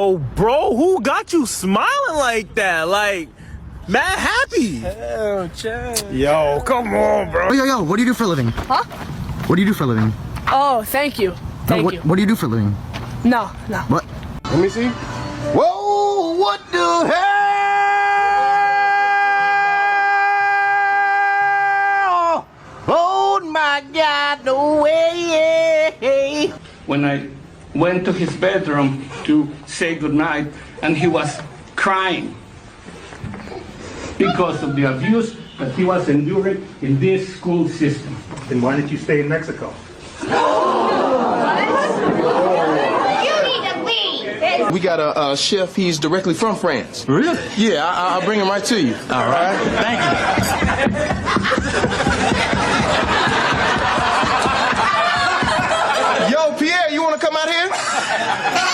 Oh, bro, who got you smiling like that? Like, mad happy. Oh, Chad. Yo, come on, bro. Yo, what do you do for a living? Huh? What do you do for a living? Oh, thank you. Thank you. What do you do for a living? No. What? Let me see. Whoa, what the hell? Oh my God, no way. When I went to his bedroom to say goodnight, and he was crying because of the abuse that he was enduring in this school system. Then why did you stay in Mexico? We got a chef, he's directly from France. Really? Yeah, I'll bring him right to you. All right. Thank you. Yo, Pierre, you want to come out here?